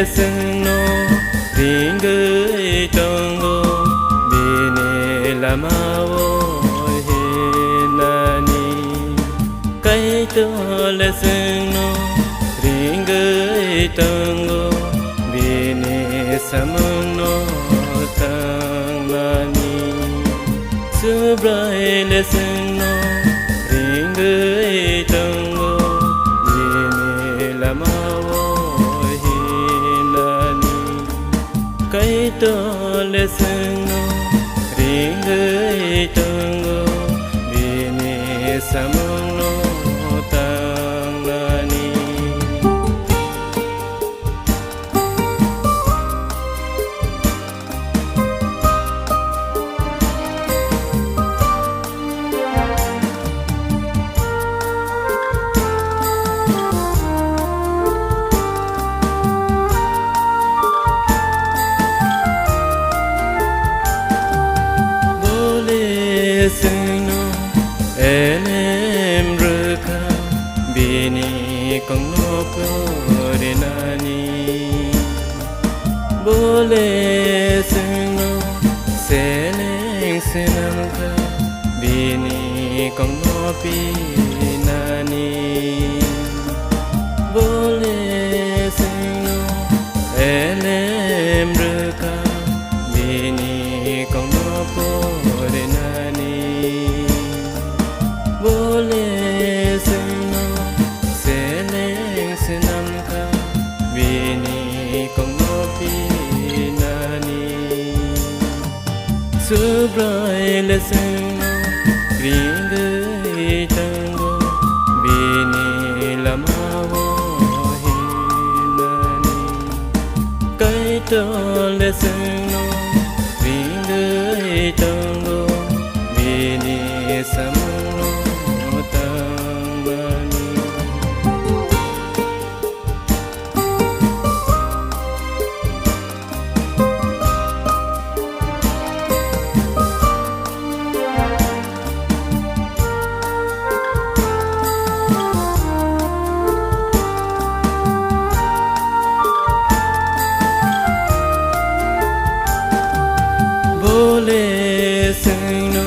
lesno ringu itongo bine lamao hinani kaito lesno ringu itongo bine samono tangani subrai lesno ringu itongo bine lamao kaito lesno ringu itongo bine samono tangani sino enem ruka bini kong noko renani bole sino seleng senangka bini kong nopi nani bole sino enem ruka bini kong noko renani bole sino seleng senangka bini kong nopi nani subrai lesno ringu itongo bini lamao hinani kaito lesno ringu itongo bini samono tangani bole sino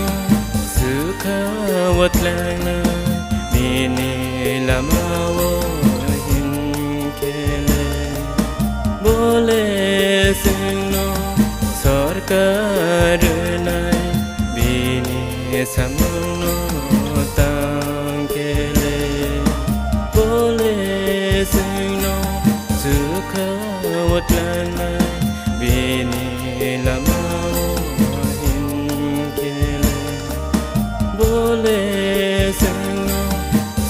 sukha watlana bine lamao hinkele bole sino sarkar nai bine samono tangkele bole sino sukha watlana bine lamao bole sino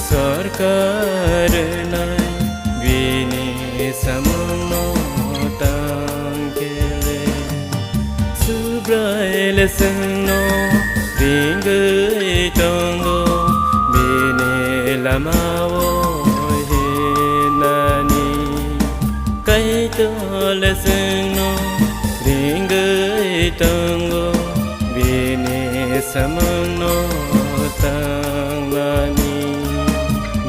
sarkar nai bine samono tangkele subrai lesno ringu itongo bine lamao hinani kaito lesno ringu itongo bine samono tangani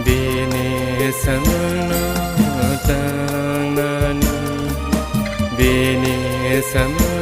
bine samono tangani bine samono